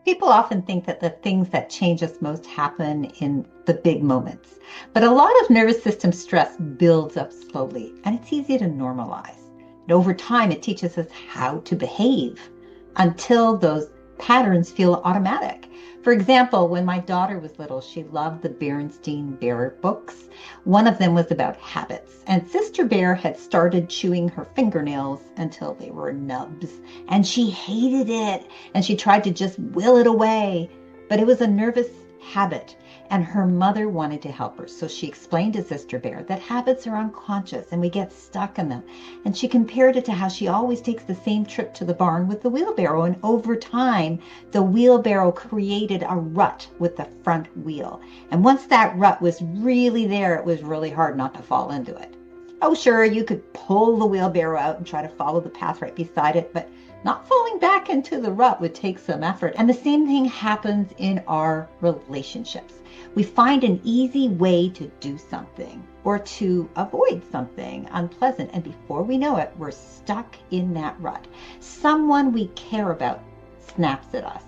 People often think that the things that change us most happen in the big moments, but a lot of nervous system stress builds up slowly, and it's easy to normalize. And over time, it teaches us how to behave until those patterns feel automatic. For example, when my daughter was little, she loved the Berenstain Bear books. One of them was about habits, and Sister Bear had started chewing her fingernails until they were nubs, and she hated it, and she tried to just will it away, but it was a nervous habit, and her mother wanted to help her. So she explained to Sister Bear that habits are unconscious and we get stuck in them. And she compared it to how she always takes the same trip to the barn with the wheelbarrow. And over time, the wheelbarrow created a rut with the front wheel. And once that rut was really there, it was really hard not to fall into it. Oh, sure, you could pull the wheelbarrow out and try to follow the path right beside it, but not falling back into the rut would take some effort. And the same thing happens in our relationships. We find an easy way to do something or to avoid something unpleasant, and before we know it, we're stuck in that rut. Someone we care about snaps at us.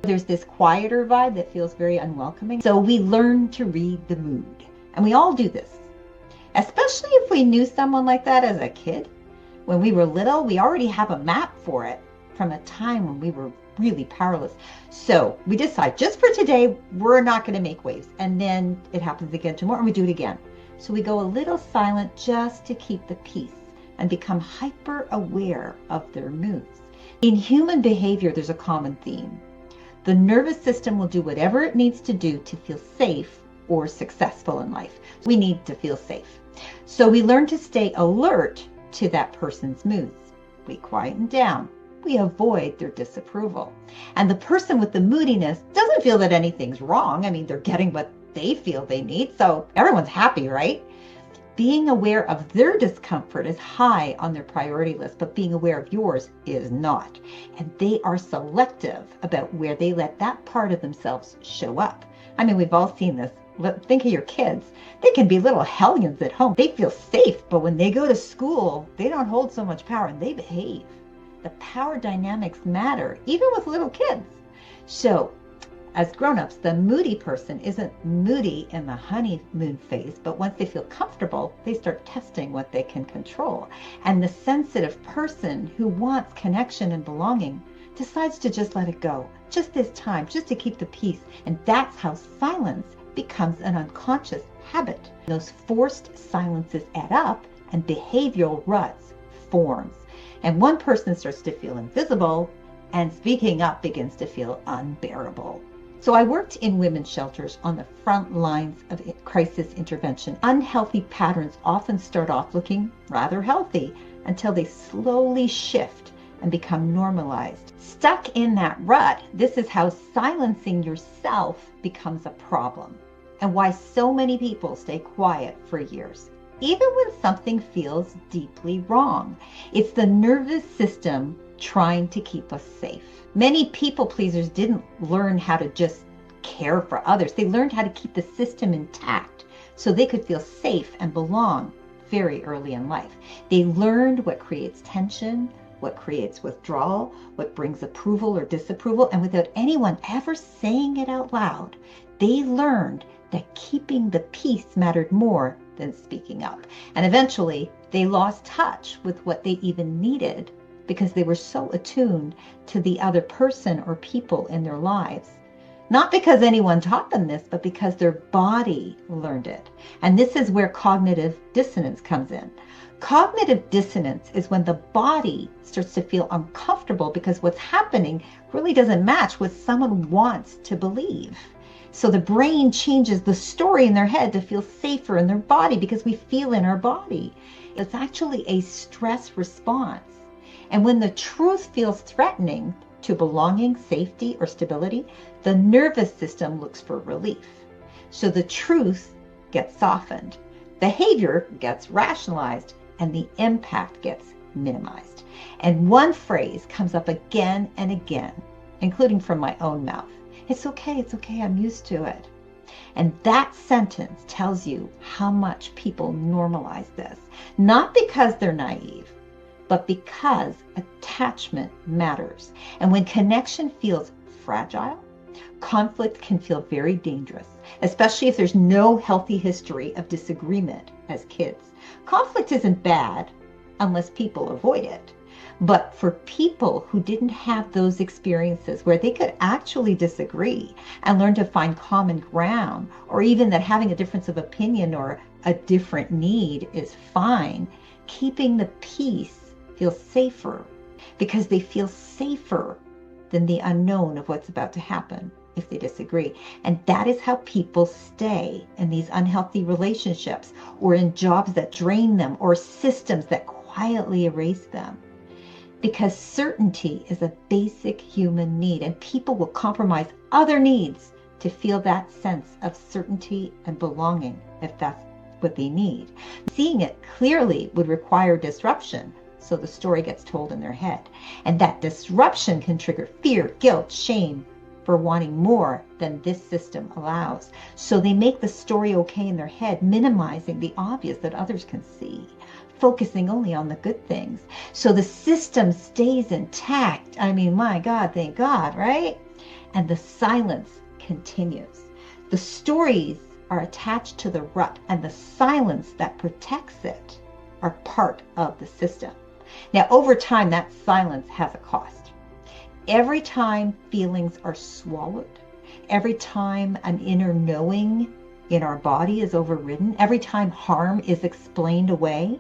There's this quieter vibe that feels very unwelcoming, so we learn to read the mood. And we all do this, especially if we knew someone like that as a kid. When we were little, we already have a map for it from a time when we were really powerless. So we decide just for today, we're not going to make waves. And then it happens again tomorrow and we do it again. So we go a little silent just to keep the peace and become hyper aware of their moods. In human behavior, there's a common theme. The nervous system will do whatever it needs to do to feel safe or successful in life. We need to feel safe. So we learn to stay alert to that person's moods. We quieten down. We avoid their disapproval. And the person with the moodiness doesn't feel that anything's wrong. I mean, they're getting what they feel they need, so everyone's happy, right? Being aware of their discomfort is high on their priority list, but being aware of yours is not. And they are selective about where they let that part of themselves show up. I mean, we've all seen this. Think of your kids. They can be little hellions at home. They feel safe, but when they go to school, they don't hold so much power and they behave. The power dynamics matter, even with little kids. So, as grown-ups, the moody person isn't moody in the honeymoon phase, but once they feel comfortable, they start testing what they can control. And the sensitive person who wants connection and belonging decides to just let it go, just this time, just to keep the peace. And that's how silence becomes an unconscious habit. Those forced silences add up and behavioral ruts forms. And one person starts to feel invisible and speaking up begins to feel unbearable. So I worked in women's shelters on the front lines of crisis intervention. Unhealthy patterns often start off looking rather healthy until they slowly shift and become normalized. Stuck in that rut, this is how silencing yourself becomes a problem and why so many people stay quiet for years, even when something feels deeply wrong. It's the nervous system trying to keep us safe. Many people pleasers didn't learn how to just care for others. They learned how to keep the system intact so they could feel safe and belong very early in life. They learned what creates tension, what creates withdrawal, what brings approval or disapproval, and without anyone ever saying it out loud, they learned that keeping the peace mattered more than speaking up. And eventually, they lost touch with what they even needed because they were so attuned to the other person or people in their lives. Not because anyone taught them this, but because their body learned it. And this is where cognitive dissonance comes in. Cognitive dissonance is when the body starts to feel uncomfortable because what's happening really doesn't match what someone wants to believe. So the brain changes the story in their head to feel safer in their body because we feel in our body. It's actually a stress response. And when the truth feels threatening to belonging, safety, or stability, the nervous system looks for relief. So the truth gets softened, behavior gets rationalized, and the impact gets minimized. And one phrase comes up again and again, including from my own mouth. It's okay, I'm used to it. And that sentence tells you how much people normalize this, not because they're naive, but because attachment matters. And when connection feels fragile. Conflict can feel very dangerous, especially if there's no healthy history of disagreement as kids. Conflict isn't bad unless people avoid it. But for people who didn't have those experiences where they could actually disagree and learn to find common ground, or even that having a difference of opinion or a different need is fine, keeping the peace feels safer because they feel safer than the unknown of what's about to happen if they disagree. And that is how people stay in these unhealthy relationships, or in jobs that drain them, or systems that quietly erase them. Because certainty is a basic human need, and people will compromise other needs to feel that sense of certainty and belonging if that's what they need. Seeing it clearly would require disruption, so the story gets told in their head. And that disruption can trigger fear, guilt, shame for wanting more than this system allows. So they make the story okay in their head, minimizing the obvious that others can see, focusing only on the good things. So the system stays intact. I mean, my God, thank God, right? And the silence continues. The stories are attached to the rut, and the silence that protects it are part of the system. Now, over time, that silence has a cost. Every time feelings are swallowed, every time an inner knowing in our body is overridden, every time harm is explained away,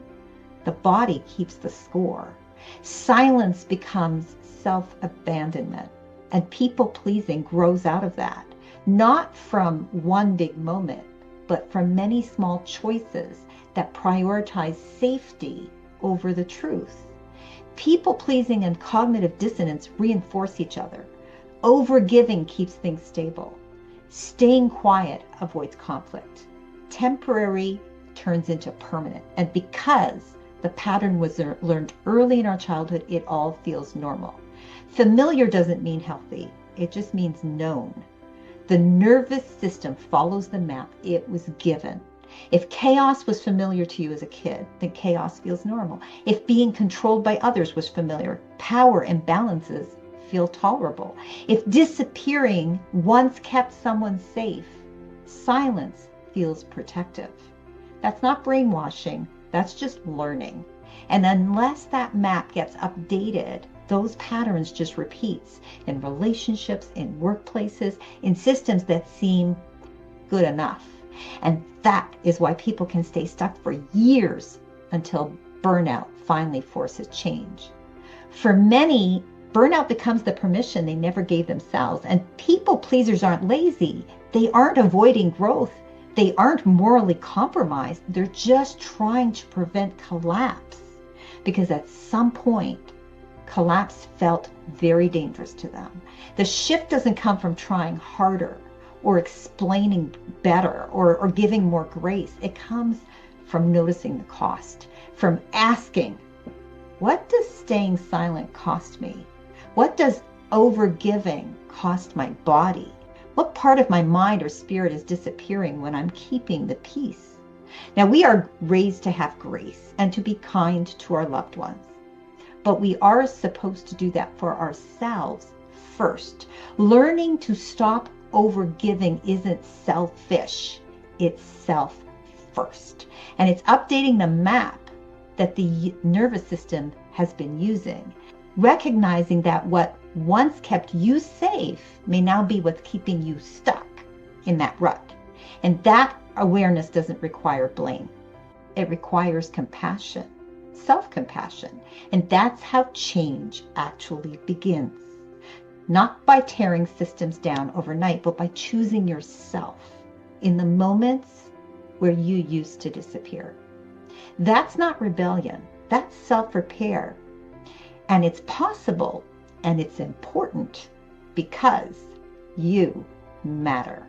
the body keeps the score. Silence becomes self-abandonment, and people-pleasing grows out of that, not from one big moment, but from many small choices that prioritize safety over the truth. People-pleasing and cognitive dissonance reinforce each other. Overgiving keeps things stable. Staying quiet avoids conflict. Temporary turns into permanent. And because the pattern was learned early in our childhood, it all feels normal. Familiar doesn't mean healthy. It just means known. The nervous system follows the map it was given. If chaos was familiar to you as a kid, then chaos feels normal. If being controlled by others was familiar, power imbalances feel tolerable. If disappearing once kept someone safe, silence feels protective. That's not brainwashing, that's just learning. And unless that map gets updated, those patterns just repeats in relationships, in workplaces, in systems that seem good enough. And that is why people can stay stuck for years until burnout finally forces change. For many, burnout becomes the permission they never gave themselves. And people pleasers aren't lazy. They aren't avoiding growth. They aren't morally compromised. They're just trying to prevent collapse. Because at some point, collapse felt very dangerous to them. The shift doesn't come from trying harder or explaining better or giving more grace. It comes from noticing the cost, from asking, what does staying silent cost me? What does overgiving cost my body? What part of my mind or spirit is disappearing when I'm keeping the peace? Now, we are raised to have grace and to be kind to our loved ones, but we are supposed to do that for ourselves first. Learning to stop overgiving isn't selfish, it's self first. And it's updating the map that the nervous system has been using, recognizing that what once kept you safe may now be what's keeping you stuck in that rut. And that awareness doesn't require blame. It requires compassion, self-compassion. And that's how change actually begins. Not by tearing systems down overnight, but by choosing yourself in the moments where you used to disappear. That's not rebellion. That's self-repair. And it's possible and it's important because you matter.